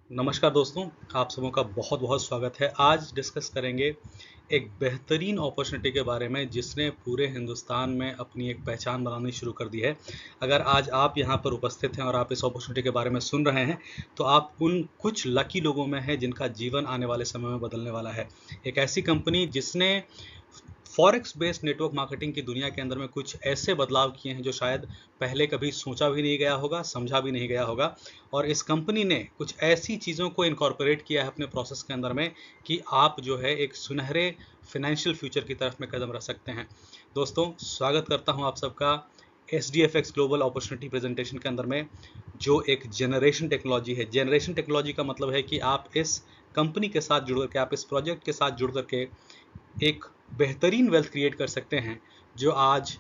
नमस्कार दोस्तों, आप सबों का बहुत बहुत स्वागत है। आज डिस्कस करेंगे एक बेहतरीन अपॉर्चुनिटी के बारे में जिसने पूरे हिंदुस्तान में अपनी एक पहचान बनानी शुरू कर दी है। अगर आज आप यहाँ पर उपस्थित हैं और आप इस अपॉर्चुनिटी के बारे में सुन रहे हैं तो आप उन कुछ लकी लोगों में हैं जिनका जीवन आने वाले समय में बदलने वाला है। एक ऐसी कंपनी जिसने फॉरेक्स बेस्ड नेटवर्क मार्केटिंग की दुनिया के अंदर में कुछ ऐसे बदलाव किए हैं जो शायद पहले कभी सोचा भी नहीं गया होगा, समझा भी नहीं गया होगा। और इस कंपनी ने कुछ ऐसी चीज़ों को इनकॉर्पोरेट किया है अपने प्रोसेस के अंदर में कि आप जो है एक सुनहरे फाइनेंशियल फ्यूचर की तरफ में कदम रख सकते हैं। दोस्तों, स्वागत करता हूं आप सबका SDFX ग्लोबल अपॉर्चुनिटी प्रेजेंटेशन के अंदर में, जो एक जनरेशन टेक्नोलॉजी है। जनरेशन टेक्नोलॉजी का मतलब है कि आप इस कंपनी के साथ जुड़ करके, आप इस प्रोजेक्ट के साथ जुड़ करके एक बेहतरीन वेल्थ क्रिएट कर सकते हैं जो आज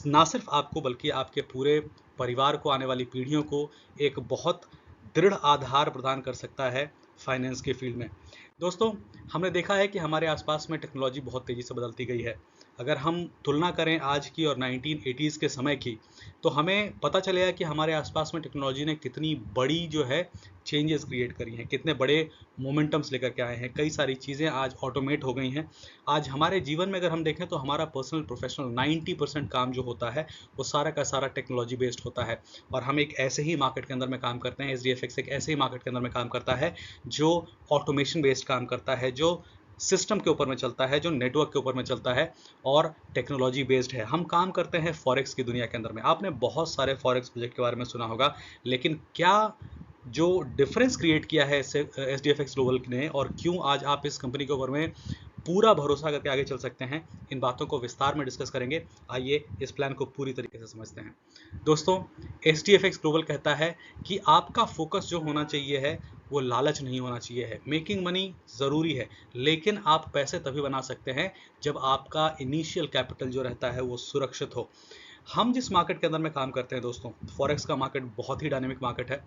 ना सिर्फ आपको बल्कि आपके पूरे परिवार को, आने वाली पीढ़ियों को एक बहुत दृढ़ आधार प्रदान कर सकता है फाइनेंस के फील्ड में। दोस्तों, हमने देखा है कि हमारे आसपास में टेक्नोलॉजी बहुत तेज़ी से बदलती गई है। अगर हम तुलना करें आज की और 1980s के समय की, तो हमें पता चलेगा कि हमारे आसपास में टेक्नोलॉजी ने कितनी बड़ी जो है चेंजेस क्रिएट करी हैं, कितने बड़े मोमेंटम्स लेकर के आए हैं। कई सारी चीज़ें आज ऑटोमेट हो गई हैं। आज हमारे जीवन में अगर हम देखें तो हमारा पर्सनल प्रोफेशनल 90% काम जो होता है वो सारा का सारा टेक्नोलॉजी बेस्ड होता है। और हम एक ऐसे ही मार्केट के अंदर में काम करते हैं, SDFX एक ऐसे ही मार्केट के अंदर में काम करता है जो ऑटोमेशन बेस्ड काम करता है, जो सिस्टम के ऊपर में चलता है, जो नेटवर्क के ऊपर में चलता है और टेक्नोलॉजी बेस्ड है। हम काम करते हैं फॉरेक्स की दुनिया के अंदर में। आपने बहुत सारे फॉरेक्स प्रोजेक्ट के बारे में सुना होगा, लेकिन क्या जो डिफरेंस क्रिएट किया है SDFX ग्लोबल ने और क्यों आज आप इस कंपनी के ऊपर में पूरा भरोसा करके आगे चल सकते हैं, इन बातों को विस्तार में डिस्कस करेंगे। आइए इस प्लान को पूरी तरीके से समझते हैं। दोस्तों, SDFX ग्लोबल कहता है कि आपका फोकस जो होना चाहिए है वो लालच नहीं होना चाहिए है। मेकिंग मनी ज़रूरी है, लेकिन आप पैसे तभी बना सकते हैं जब आपका इनिशियल कैपिटल जो रहता है वो सुरक्षित हो। हम जिस मार्केट के अंदर में काम करते हैं दोस्तों, फॉरेक्स का मार्केट बहुत ही डायनेमिक मार्केट है।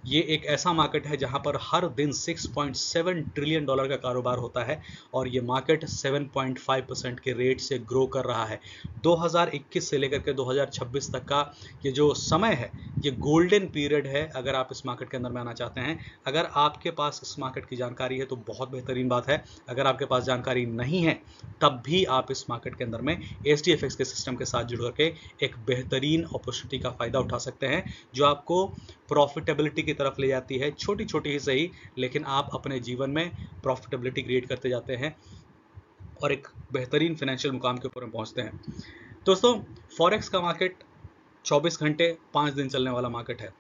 ये एक ऐसा मार्केट है जहां पर हर दिन $6.7 ट्रिलियन का कारोबार होता है और ये मार्केट 7.5% के रेट से ग्रो कर रहा है। 2021 से लेकर के 2026 तक का ये जो समय है, ये गोल्डन पीरियड है अगर आप इस मार्केट के अंदर में आना चाहते हैं। अगर आपके पास इस मार्केट की जानकारी है तो बहुत बेहतरीन बात है। अगर आपके पास जानकारी नहीं है तब भी आप इस मार्केट के अंदर में SDFX के सिस्टम के साथ जुड़ करके एक बेहतरीन अपॉर्चुनिटी का फ़ायदा उठा सकते हैं जो आपको प्रॉफिटेबिलिटी की तरफ ले जाती है। छोटी छोटी ही सही, लेकिन आप अपने जीवन में प्रॉफिटेबिलिटी क्रिएट करते जाते हैं और एक बेहतरीन फाइनेंशियल मुकाम के ऊपर पहुंचते हैं। दोस्तों, फॉरेक्स का मार्केट 24 घंटे 5 दिन चलने वाला मार्केट है।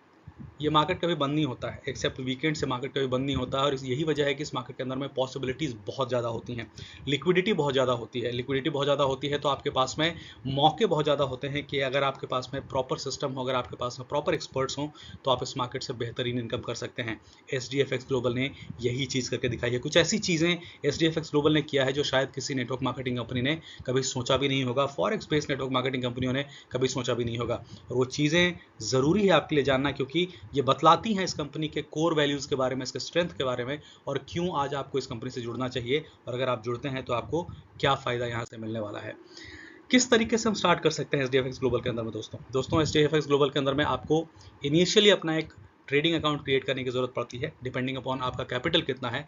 ये मार्केट कभी बंद नहीं होता है, एक्सेप्ट वीकेंड से मार्केट कभी बंद नहीं होता है। और यही वजह है कि इस मार्केट के अंदर में पॉसिबिलिटीज़ बहुत ज़्यादा होती हैं, लिक्विडिटी बहुत ज़्यादा होती है। लिक्विडिटी बहुत ज़्यादा होती है तो आपके पास में मौके बहुत ज़्यादा होते हैं कि अगर आपके पास में प्रॉपर सिस्टम हो, अगर आपके पास में प्रॉपर एक्सपर्ट्स हों, तो आप इस मार्केट से बेहतरीन इनकम कर सकते हैं। SDFX ग्लोबल ने यही चीज़ करके दिखाई है। कुछ ऐसी चीज़ें SDFX ग्लोबल ने किया है जो शायद किसी नेटवर्क मार्केटिंग कंपनी ने कभी सोचा भी नहीं होगा, फॉरेक्स बेस्ड नेटवर्क मार्केटिंग कंपनियों ने कभी सोचा भी नहीं होगा। और वो चीज़ें ज़रूरी है आपके लिए जानना, क्योंकि ये बतलाती हैं इस कंपनी के कोर वैल्यूज़ के बारे में, इसके स्ट्रेंथ के बारे में, और क्यों आज आपको इस कंपनी से जुड़ना चाहिए और अगर आप जुड़ते हैं तो आपको क्या फ़ायदा यहाँ से मिलने वाला है। किस तरीके से हम स्टार्ट कर सकते हैं SDFX ग्लोबल के अंदर में दोस्तों SDFX ग्लोबल के अंदर में आपको इनिशियली अपना एक ट्रेडिंग अकाउंट क्रिएट करने की ज़रूरत पड़ती है, डिपेंडिंग अपॉन आपका कैपिटल कितना है।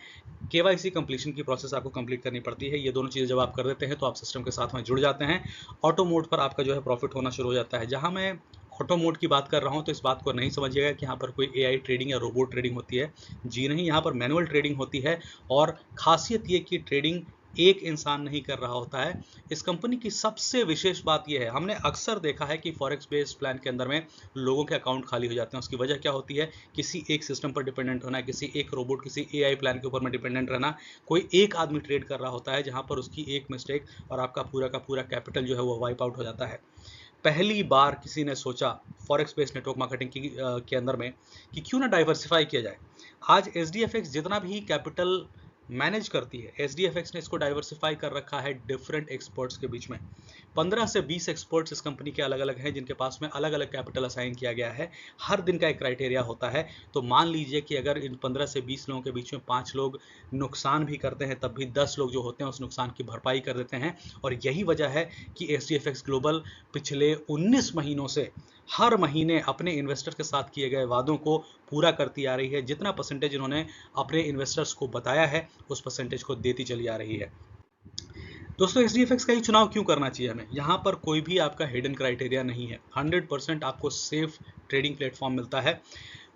KYC कंप्लीशन की प्रोसेस आपको कंप्लीट करनी पड़ती है। ये दोनों चीज़ें जब आप कर देते हैं तो आप सिस्टम के साथ में जुड़ जाते हैं। ऑटो मोड पर आपका जो है प्रॉफिट होना शुरू हो जाता है। जहाँ मैं ऑटो मोड की बात कर रहा हूँ तो इस बात को नहीं समझिएगा कि यहाँ पर कोई AI ट्रेडिंग या रोबोट ट्रेडिंग होती है। जी नहीं, यहाँ पर मैनुअल ट्रेडिंग होती है और खासियत ये कि ट्रेडिंग एक इंसान नहीं कर रहा होता है। इस कंपनी की सबसे विशेष बात यह है, हमने अक्सर देखा है कि फॉरेक्स बेस्ड प्लान के अंदर में लोगों के अकाउंट खाली हो जाते हैं। उसकी वजह क्या होती है? किसी एक सिस्टम पर डिपेंडेंट होना, किसी एक रोबोट, किसी AI प्लान के ऊपर में डिपेंडेंट रहना। कोई एक आदमी ट्रेड कर रहा होता है जहां पर उसकी एक मिस्टेक और आपका पूरा का पूरा कैपिटल जो है वो वाइप आउट हो जाता है। पहली बार किसी ने सोचा फॉरेक्स बेस्ड नेटवर्क मार्केटिंग के अंदर में कि क्यों ना डाइवर्सिफाई किया जाए। आज SDFX जितना भी कैपिटल मैनेज करती है, SDFX ने इसको डाइवर्सिफाई कर रखा है डिफरेंट एक्सपर्ट्स के बीच में। 15 से 20 एक्सपर्ट्स इस कंपनी के अलग अलग हैं जिनके पास में अलग अलग कैपिटल असाइन किया गया है। हर दिन का एक क्राइटेरिया होता है। तो मान लीजिए कि अगर इन 15 से 20 लोगों के बीच में 5 लोग नुकसान भी करते हैं तब भी 10 लोग जो होते हैं उस नुकसान की भरपाई कर देते हैं। और यही वजह है कि SDFX ग्लोबल पिछले 19 महीनों से हर महीने अपने इन्वेस्टर के साथ किए गए वादों को पूरा करती आ रही है। जितना परसेंटेज इन्होंने अपने इन्वेस्टर्स को बताया है उस परसेंटेज को देती चली आ रही है। दोस्तों SGFX का ही चुनाव क्यों करना चाहिए हमें? यहाँ पर कोई भी आपका हिडन क्राइटेरिया नहीं है। 100% आपको सेफ ट्रेडिंग प्लेटफॉर्म मिलता है।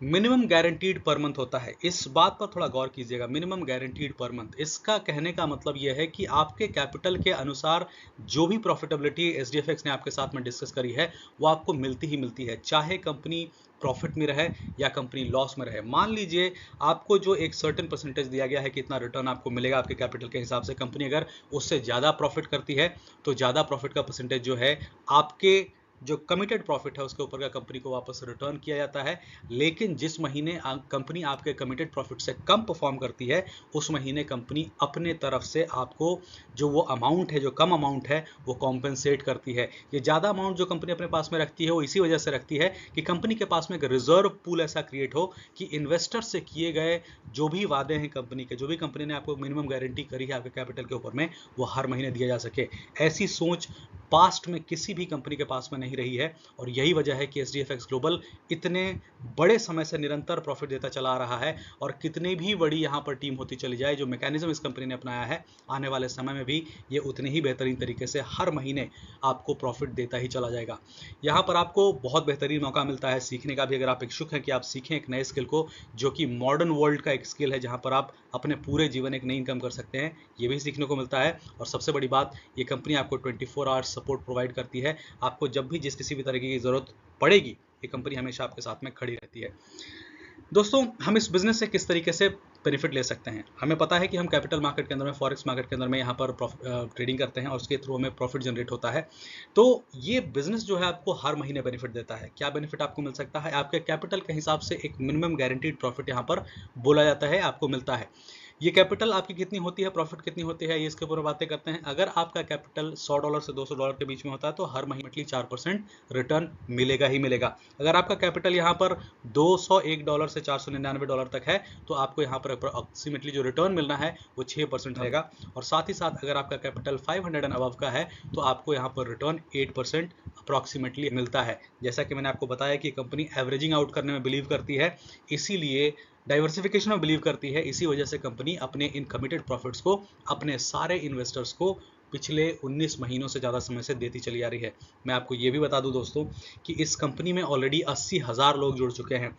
मिनिमम गारंटीड पर मंथ होता है। इस बात पर थोड़ा गौर कीजिएगा, मिनिमम गारंटीड पर मंथ। इसका कहने का मतलब यह है कि आपके कैपिटल के अनुसार जो भी प्रॉफिटेबिलिटी SGFX ने आपके साथ में डिस्कस करी है वो आपको मिलती ही मिलती है, चाहे कंपनी प्रॉफिट में रहे या कंपनी लॉस में रहे। मान लीजिए आपको जो एक सर्टेन परसेंटेज दिया गया है कि इतना रिटर्न आपको मिलेगा आपके कैपिटल के हिसाब से, कंपनी अगर उससे ज़्यादा प्रॉफिट करती है तो ज़्यादा प्रॉफिट का परसेंटेज जो है आपके जो कमिटेड प्रॉफिट है उसके ऊपर का कंपनी को वापस रिटर्न किया जाता है। लेकिन जिस महीने कंपनी आपके कमिटेड प्रॉफिट से कम परफॉर्म करती है उस महीने कंपनी अपने तरफ से आपको जो वो अमाउंट है, जो कम अमाउंट है, वो कॉम्पेंसेट करती है। ये ज़्यादा अमाउंट जो कंपनी अपने पास में रखती है वो इसी वजह से रखती है कि कंपनी के पास में एक रिजर्व पूल ऐसा क्रिएट हो कि इन्वेस्टर से किए गए जो भी वादे हैं कंपनी के, जो भी कंपनी ने आपको मिनिमम गारंटी करी है आपके कैपिटल के ऊपर में, वो हर महीने दिया जा सके। ऐसी सोच पास्ट में किसी भी कंपनी के पास में नहीं रही है और यही वजह है कि SGFX ग्लोबल इतने बड़े समय से निरंतर प्रॉफिट देता चला आ रहा है। और कितनी भी बड़ी यहाँ पर टीम होती चली जाए, जो मैकेनिज्म इस कंपनी ने अपनाया है, आने वाले समय में भी ये उतने ही बेहतरीन तरीके से हर महीने आपको प्रॉफिट देता ही चला जाएगा। यहाँ पर आपको बहुत बेहतरीन मौका मिलता है सीखने का भी, अगर आप इच्छुक हैं कि आप सीखें एक नए स्किल को, जो कि मॉडर्न वर्ल्ड का एक स्किल है जहाँ पर आप अपने पूरे जीवन एक नई इनकम कर सकते हैं, ये भी सीखने को मिलता है। और सबसे बड़ी बात, ये कंपनी आपको 24 आवर्स सपोर्ट प्रोवाइड करती है। आपको जब भी जिस किसी भी तरीके की जरूरत पड़ेगी ये कंपनी हमेशा आपके साथ में खड़ी रहती है। दोस्तों, हम इस बिजनेस से किस तरीके से बेनिफिट ले सकते हैं? हमें पता है कि हम कैपिटल मार्केट के अंदर में, फॉरेक्स मार्केट के अंदर में यहाँ पर ट्रेडिंग करते हैं और उसके थ्रू हमें प्रॉफिट जनरेट होता है। तो ये बिजनेस जो है आपको हर महीने बेनिफिट देता है। क्या बेनिफिट आपको मिल सकता है? आपके कैपिटल के हिसाब से एक मिनिमम गारंटीड प्रॉफिट यहाँ पर बोला जाता है, आपको मिलता है। ये कैपिटल आपकी कितनी होती है, प्रॉफिट कितनी होती है, ये इसके ऊपर बातें करते हैं। अगर आपका कैपिटल $100 से $200 के बीच में होता है तो हर महीने 4% रिटर्न मिलेगा ही मिलेगा। अगर आपका कैपिटल यहाँ पर $201 से $499 तक है तो आपको यहाँ पर अप्रोक्सीमेटली जो रिटर्न मिलना है वो 6% रहेगा। और साथ ही साथ अगर आपका कैपिटल 500 एंड अबव का है तो आपको यहाँ पर रिटर्न 8% अप्रोक्सीमेटली मिलता है। जैसा कि मैंने आपको बताया कि कंपनी एवरेजिंग आउट करने में बिलीव करती है, इसीलिए डाइवर्सिफिकेशन में बिलीव करती है। इसी वजह से कंपनी अपने इन कमिटेड प्रॉफिट्स को अपने सारे इन्वेस्टर्स को पिछले 19 महीनों से ज़्यादा समय से देती चली आ रही है। मैं आपको ये भी बता दूं दोस्तों कि इस कंपनी में ऑलरेडी 80,000 लोग जुड़ चुके हैं।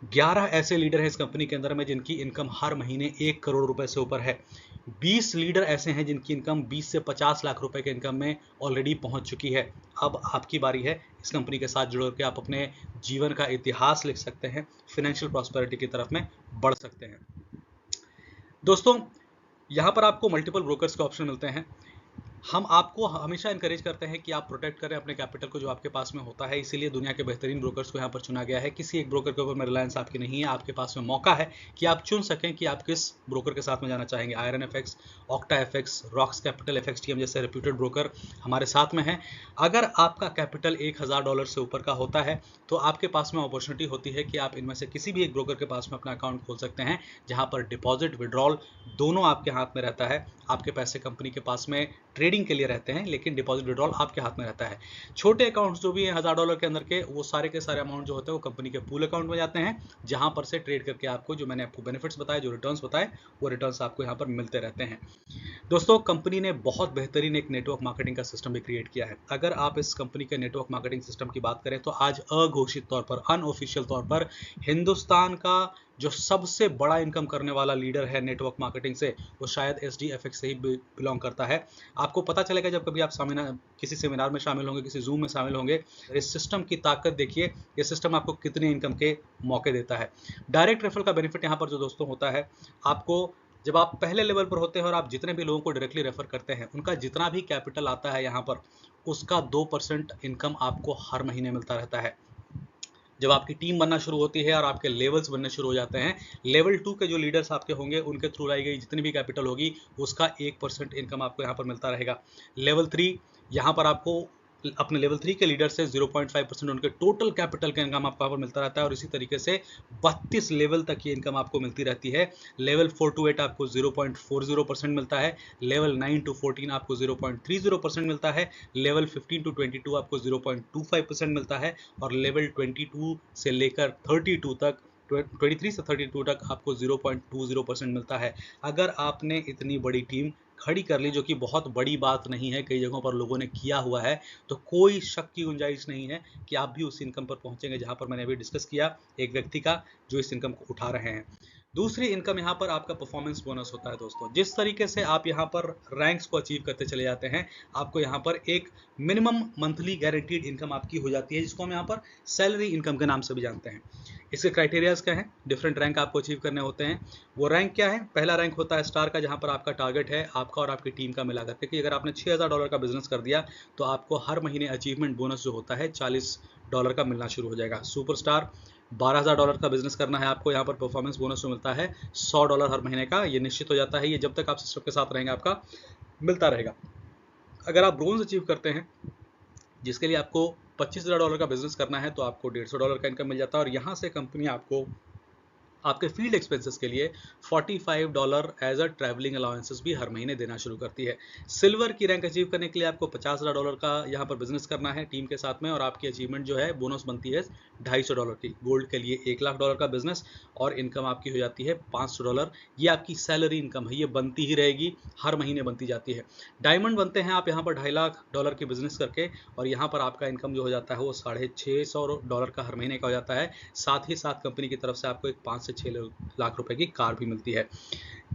11 ऐसे लीडर हैं इस कंपनी के अंदर में जिनकी इनकम हर महीने 1 करोड़ रुपए से ऊपर है। 20 लीडर ऐसे हैं जिनकी इनकम 20 से 50 लाख रुपए के इनकम में ऑलरेडी पहुंच चुकी है। अब आपकी बारी है इस कंपनी के साथ जुड़ के आप अपने जीवन का इतिहास लिख सकते हैं, फाइनेंशियल प्रॉस्पेरिटी की तरफ में बढ़ सकते हैं। दोस्तों, यहाँ पर आपको मल्टीपल ब्रोकर्स के ऑप्शन मिलते हैं। हम आपको हमेशा इनकरेज करते हैं कि आप प्रोटेक्ट करें अपने कैपिटल को जो आपके पास में होता है, इसीलिए दुनिया के बेहतरीन ब्रोकर्स को यहाँ पर चुना गया है। किसी एक ब्रोकर के ऊपर में रिलायंस आपकी नहीं है, आपके पास में मौका है कि आप चुन सकें कि आप किस ब्रोकर के साथ में जाना चाहेंगे। Iron FX, octa FX, rocks capital, FXTM जैसे रेप्यूटेड ब्रोकर हमारे साथ में हैं। अगर आपका कैपिटल $1,000 से ऊपर का होता है तो आपके पास में अपॉर्चुनिटी होती है कि आप इनमें से किसी भी एक ब्रोकर के पास में अपना अकाउंट खोल सकते हैं, जहाँ पर डिपॉजिट विड्रॉल दोनों आपके हाथ में रहता है। आपके पैसे कंपनी के पास में ट्रेडिंग के लिए रहते हैं, लेकिन डिपॉजिट विड्रॉल आपके हाथ में रहता है। छोटे अकाउंट्स जो भी हैं $1,000 के अंदर के, वो सारे के सारे अमाउंट जो होते हैं वो कंपनी के पूल अकाउंट में जाते हैं, जहां पर से ट्रेड करके आपको, जो मैंने आपको बेनिफिट्स बताए, जो रिटर्न्स बताए, वो रिटर्न्स आपको यहाँ पर मिलते रहते हैं। दोस्तों, कंपनी ने बहुत बेहतरीन एक नेटवर्क मार्केटिंग का सिस्टम भी क्रिएट किया है। अगर आप इस कंपनी के नेटवर्क मार्केटिंग सिस्टम की बात करें तो आज अघोषित तौर पर, अनऑफिशियल तौर पर हिंदुस्तान का जो सबसे बड़ा इनकम करने वाला लीडर है नेटवर्क मार्केटिंग से, वो शायद SGFX से ही बिलोंग करता है। आपको पता चलेगा जब कभी आप किसी सेमिनार में शामिल होंगे, किसी जूम में शामिल होंगे। इस सिस्टम की ताकत देखिए, ये सिस्टम आपको कितने इनकम के मौके देता है। डायरेक्ट रेफरल का बेनिफिट यहाँ पर जो दोस्तों होता है, आपको जब आप पहले लेवल पर होते हैं और आप जितने भी लोगों को डायरेक्टली रेफर करते हैं, उनका जितना भी कैपिटल आता है यहाँ पर, उसका 2% इनकम आपको हर महीने मिलता रहता है। जब आपकी टीम बनना शुरू होती है और आपके लेवल्स बनने शुरू हो जाते हैं, लेवल 2 के जो लीडर्स आपके होंगे, उनके थ्रू लाई गई जितनी भी कैपिटल होगी, उसका 1% इनकम आपको यहाँ पर मिलता रहेगा। लेवल 3, यहाँ पर आपको अपने लेवल 3 के लीडर से 0.5% उनके टोटल कैपिटल का इनकम आपको यहाँ पर मिलता रहता है और इसी तरीके से 32 लेवल तक ये इनकम आपको मिलती रहती है। लेवल 4 to 8 आपको 0.40% मिलता है, लेवल 9 to 14 आपको 0.30% मिलता है, लेवल 15 to 22 आपको 0.25% मिलता है और लेवल 22 से लेकर 32 तक 23 से 32 तक आपको 0.20% मिलता है। अगर आपने इतनी बड़ी टीम खड़ी कर ली, जो कि बहुत बड़ी बात नहीं है, कई जगहों पर लोगों ने किया हुआ है, तो कोई शक की गुंजाइश नहीं है कि आप भी उस इनकम पर पहुंचेंगे जहां पर मैंने अभी डिस्कस किया एक व्यक्ति का जो इस इनकम को उठा रहे हैं। दूसरी इनकम यहाँ पर आपका परफॉर्मेंस बोनस होता है दोस्तों। जिस तरीके से आप यहाँ पर रैंक्स को अचीव करते चले जाते हैं, आपको यहाँ पर एक मिनिमम मंथली गारंटीड इनकम आपकी हो जाती है, जिसको हम यहाँ पर सैलरी इनकम के नाम से भी जानते हैं। इसके क्राइटेरियाज क्या हैं? डिफरेंट रैंक आपको अचीव करने होते हैं। वो रैंक क्या है? पहला रैंक होता है स्टार का, जहां पर आपका टारगेट है आपका और आपकी टीम का मिला करके कि अगर आपने $6000 का बिजनेस कर दिया तो आपको हर महीने अचीवमेंट बोनस जो होता है $40 का मिलना शुरू हो जाएगा। सुपरस्टार $12000 का बिजनेस करना है आपको, यहाँ पर परफॉर्मेंस बोनस जो मिलता है $100 हर महीने का, ये निश्चित हो जाता है। ये जब तक आप सिस्टम के साथ रहेंगे आपका मिलता रहेगा। अगर आप ब्रोंज अचीव करते हैं, जिसके लिए आपको $25000 का बिजनेस करना है, तो आपको $150 का इनकम मिल जाता है और यहाँ से कंपनी आपको आपके फील्ड एक्सपेंसेस के लिए $45 एज अ ट्रैवलिंग अलाउंसेस भी हर महीने देना शुरू करती है। सिल्वर की रैंक अचीव करने के लिए आपको $50000 का यहाँ पर बिजनेस करना है टीम के साथ में और आपकी अचीवमेंट जो है बोनस बनती है $250 की। गोल्ड के लिए $1,00,000 का बिजनेस और इनकम आपकी हो जाती है $500। ये आपकी सैलरी इनकम है, ये बनती ही रहेगी, हर महीने बनती जाती है। डायमंड बनते हैं आप यहाँ पर $2.5 लाख की बिजनेस करके और यहाँ पर आपका इनकम जो हो जाता है वो $650 का हर महीने का हो जाता है। साथ ही साथ कंपनी की तरफ से आपको एक 5 से 6 लाख रुपए की कार भी मिलती है।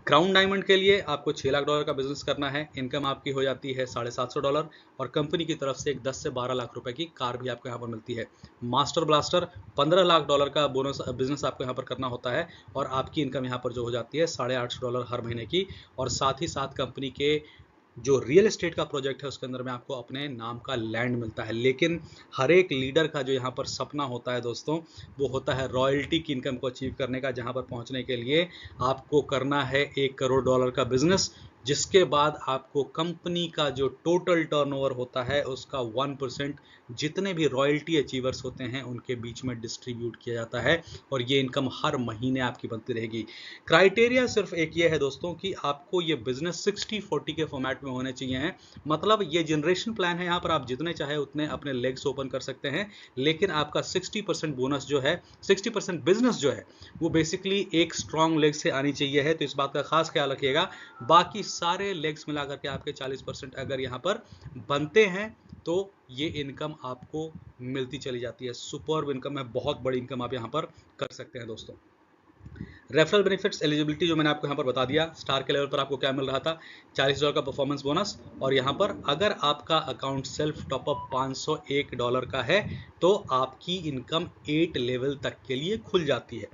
क्राउन डायमंड के लिए आपको $6 लाख का बिजनेस करना है, इनकम आपकी हो जाती है $750 और कंपनी की तरफ से एक 10 से 12 लाख रुपए की कार भी आपको यहाँ पर मिलती है। मास्टर ब्लास्टर $15 लाख का बोनस बिजनेस आपको यहाँ पर करना होता है और आपकी इनकम यहाँ पर जो हो जाती है $850 हर महीने की और साथ ही साथ कंपनी के जो रियल एस्टेट का प्रोजेक्ट है उसके अंदर में आपको अपने नाम का लैंड मिलता है। लेकिन हर एक लीडर का जो यहाँ पर सपना होता है दोस्तों, वो होता है रॉयल्टी की इनकम को अचीव करने का, जहाँ पर पहुँचने के लिए आपको करना है $1 करोड़ का बिजनेस, जिसके बाद आपको कंपनी का जो टोटल टर्नओवर होता है उसका 1% जितने भी रॉयल्टी अचीवर्स होते हैं उनके बीच में डिस्ट्रीब्यूट किया जाता है और ये इनकम हर महीने आपकी बनती रहेगी। क्राइटेरिया सिर्फ एक ये है दोस्तों कि आपको ये बिजनेस 60-40 के फॉर्मेट में होने चाहिए हैं। मतलब ये जनरेशन प्लान है, यहाँ पर आप जितने चाहे उतने अपने लेग्स ओपन कर सकते हैं, लेकिन आपका 60% बोनस जो है, 60% बिजनेस जो है वो बेसिकली एक स्ट्रॉन्ग लेग से आनी चाहिए है, तो इस बात का खास ख्याल रखिएगा। बाकी सारे लेग्स मिला करके आपके 40% अगर यहाँ पर बनते हैं तो ये इनकम आपको मिलती चली जाती है। सुपर्ब इनकम है, बहुत बड़ी इनकम आप यहाँ पर कर सकते हैं दोस्तों। रेफरल बेनिफिट्स एलिजिबिलिटी जो मैंने आपको यहाँ पर बता दिया, स्टार के लेवल पर आपको क्या मिल रहा था, $40 का परफॉर्मेंस बोनस और यहाँ पर अगर आपका अकाउंट सेल्फ टॉपअप $501 का है तो आपकी इनकम 8 लेवल तक के लिए खुल जाती है।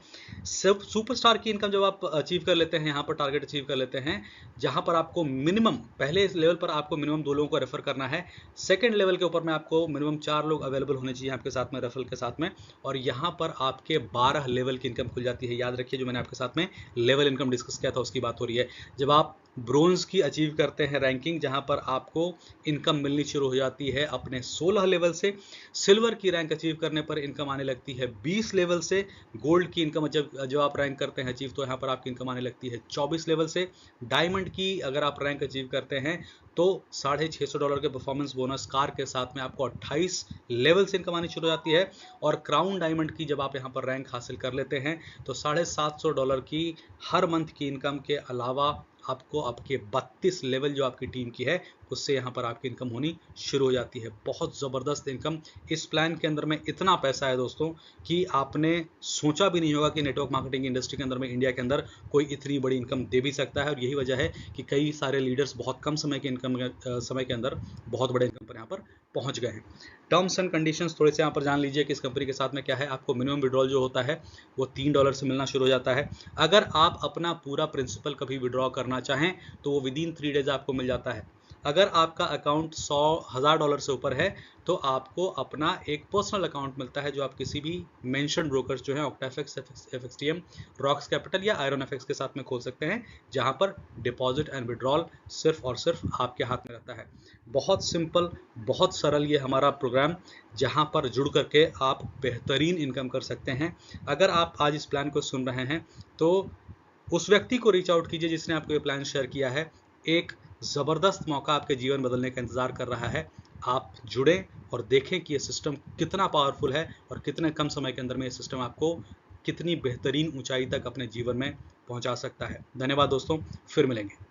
सब सुपरस्टार की इनकम जब आप अचीव कर लेते हैं, यहाँ पर टारगेट अचीव कर लेते हैं, जहाँ पर आपको मिनिमम पहले लेवल पर आपको मिनिमम 2 लोगों को रेफर करना है, सेकंड लेवल के ऊपर में आपको मिनिमम 4 लोग अवेलेबल होने चाहिए आपके साथ में रेफरल के साथ में, और यहाँ पर आपके 12 लेवल की इनकम खुल जाती है। याद रखिए जो मैंने आपके साथ में लेवल इनकम डिस्कस किया था उसकी बात हो रही है। जब आप ब्रोंज की अचीव करते हैं रैंकिंग, जहां पर आपको इनकम मिलनी शुरू हो जाती है अपने 16 लेवल से, सिल्वर की रैंक अचीव करने पर इनकम आने लगती है 20 लेवल से, गोल्ड की इनकम जब आप रैंक करते हैं अचीव तो यहाँ पर आपकी इनकम आने लगती है 24 लेवल से, डायमंड की अगर आप रैंक अचीव करते हैं तो $650 के परफॉर्मेंस बोनस कार के साथ में आपको 28 लेवल से इनकम आनी शुरू हो जाती है, और क्राउन डायमंड की जब आप यहाँ पर रैंक हासिल कर लेते हैं तो $750 की हर मंथ की इनकम के अलावा आपको आपके 32 लेवल जो आपकी टीम की है उससे यहाँ पर आपकी इनकम होनी शुरू हो जाती है। बहुत ज़बरदस्त इनकम इस प्लान के अंदर में, इतना पैसा है दोस्तों कि आपने सोचा भी नहीं होगा कि नेटवर्क मार्केटिंग इंडस्ट्री के अंदर में इंडिया के अंदर कोई इतनी बड़ी इनकम दे भी सकता है। और यही वजह है कि कई सारे लीडर्स बहुत कम समय के अंदर बहुत बड़े इनकम पर यहाँ पर पहुँच गए हैं। टर्म्स एंड कंडीशंस थोड़े से यहाँ पर जान लीजिए कि इस कंपनी के साथ में क्या है। आपको मिनिमम विड्रॉल जो होता है वो $3 से मिलना शुरू हो जाता है। अगर आप अपना पूरा प्रिंसिपल कभी विड्रॉ करना चाहें तो वो विदिन 3 डेज आपको मिल जाता है। अगर आपका अकाउंट $100,000 से ऊपर है तो आपको अपना एक पर्सनल अकाउंट मिलता है जो आप किसी भी मेंशन ब्रोकर्स जो हैं ऑक्टाफिक्स, एफएक्सटीएम, रॉक्स कैपिटल या आयरन एफएक्स के साथ में खोल सकते हैं, जहां पर डिपॉजिट एंड विड्रॉल सिर्फ और सिर्फ आपके हाथ में रहता है। बहुत सिंपल, बहुत सरल ये हमारा प्रोग्राम, जहां पर जुड़ करके आप बेहतरीन इनकम कर सकते हैं। अगर आप आज इस प्लान को सुन रहे हैं तो उस व्यक्ति को रीच आउट कीजिए जिसने आपको ये प्लान शेयर किया है। एक ज़बरदस्त मौका आपके जीवन बदलने का इंतज़ार कर रहा है। आप जुड़ें और देखें कि ये सिस्टम कितना पावरफुल है और कितने कम समय के अंदर में ये सिस्टम आपको कितनी बेहतरीन ऊंचाई तक अपने जीवन में पहुंचा सकता है। धन्यवाद दोस्तों, फिर मिलेंगे।